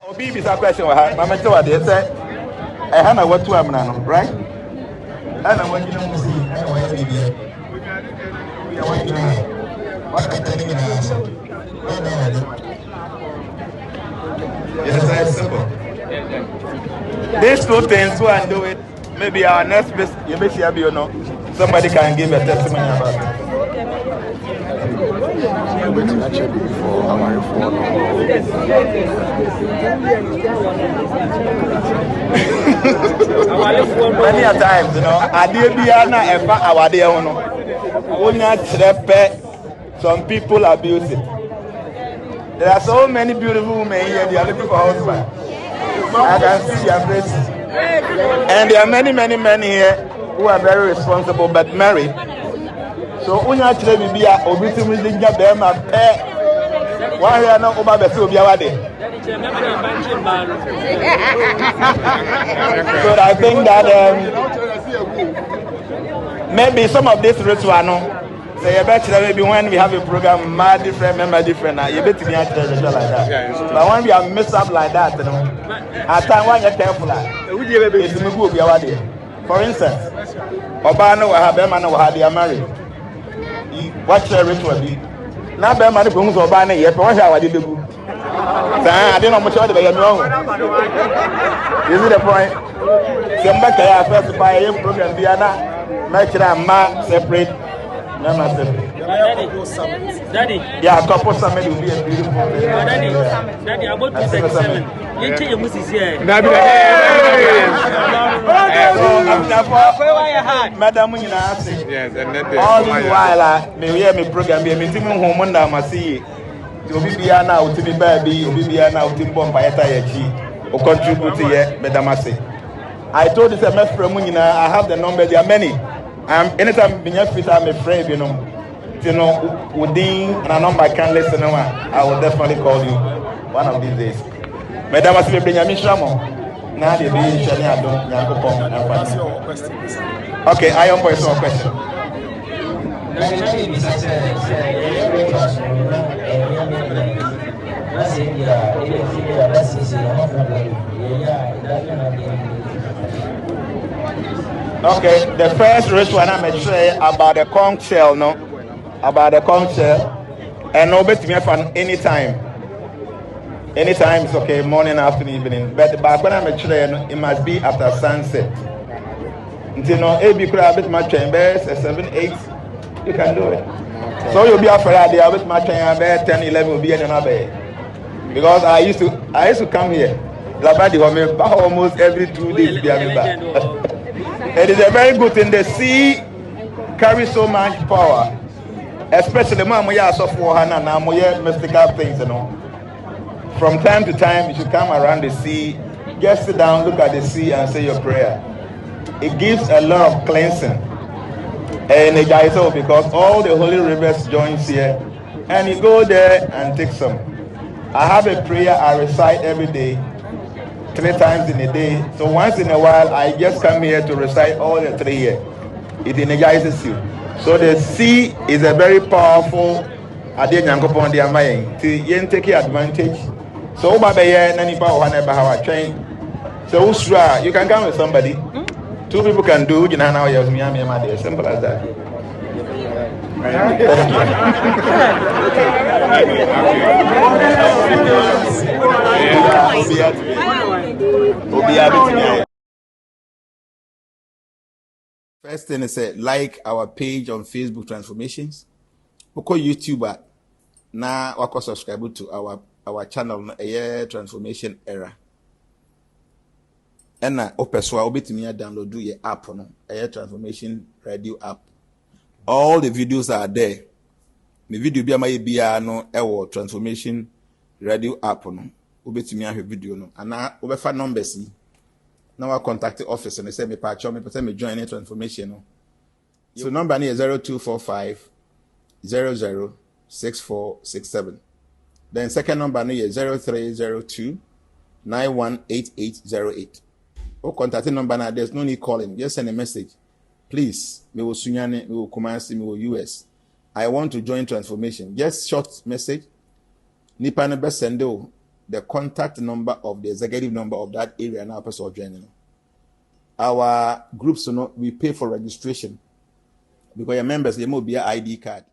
Obi is a question. Mama to what they say. I have what to am now, right? I know what you know. Yes, it's simple. These two things, go and do it. Maybe our next best, you may see, you know, somebody can give a testimony about it. Many a times, you know, I did be our dear, some people abuse it. There are so many beautiful women here, they are looking for husband. I can see their faces. And there are many men here who are very responsible but married. So unya chire bibia obitumi dinga be ma pe wa here na oba be se obi awade. So I think that maybe some of this ritual no say you bet maybe when we have a program mad different member different you bet me at the like that. But when we are messed up like that, you know, at time when you're careful it's me go obi awade. For instance, oba no wa have be man no wa they are married. Watch the ritual be. Now, be man go so ba na ye pe won sha awade begu. Say I dey no mo sure dey be me won. You see the point? Somebody can first buy a program be ana make ma separate. Never separate. Daddy. Yeah, couple summit will be a beautiful thing. Daddy, about 237. You change your music here. Madam, yes, and all this while, me hear me program, me team home on the Masi. To be now, to be baby, to be now, to bomb by a tire, or contribute to ye, Madam Masi. I told this MS Pramunina, I have the number, there are many. Anytime being fit, I'm afraid, you know, within and a number I can't listen, I will definitely call you one of these days. Madam Masi, bring a mission. Now they be sharing a don't okay, I am for some question. Okay, the first ritual I'm going to say about the conch shell, no? About the conch shell. And no bet me for anytime. Anytime is okay, morning, afternoon, evening. But when I'm a train, it must be after sunset. You know, AB could have bit my chambers, 7, 8, you can do it. So you'll be afraid I'll bit my chamber, 10, 11 will be in another. Because I used to come here. Almost every 2 days. It is a very good thing. The sea carries so much power. Especially when we are so for Hana now, mystical things, you know. From time to time, you should come around the sea, just sit down, look at the sea, and say your prayer. It gives a lot of cleansing. And it guys because all the holy rivers joins here, and you go there and take some. I have a prayer I recite every day, 3 times in a day. So once in a while, I just come here to recite all the 3 here. It energizes you. So the sea is a very powerful. I didn't go upon the amine to take advantage. So Baba nani pa one how train. So you can come with somebody. 2 people can do Jnana or Miami. Simple as that. First thing is like our page on Facebook Transformations. Oko YouTuber na wako subscribe to our channel Transformation Era. And na opeswa obetimi download do your app no Transformation Radio app. All the videos are there. The video bi amaye bia no Transformation Radio app no. Obetimi ahwe video no. Ana obefa numbers yi. Na wa contact the office and say me pa me join any transformation no. So number is 0245 006467. Then second number is 0302 918808. Or contact number now, there's no need calling. Just send a message. Please, me will Sunyane, me will Kumasi, me will US. I want to join transformation. Just short message. Nipa ne best send the contact number of the executive number of that area now person joining. Our groups, we pay for registration because your members they will be an ID card.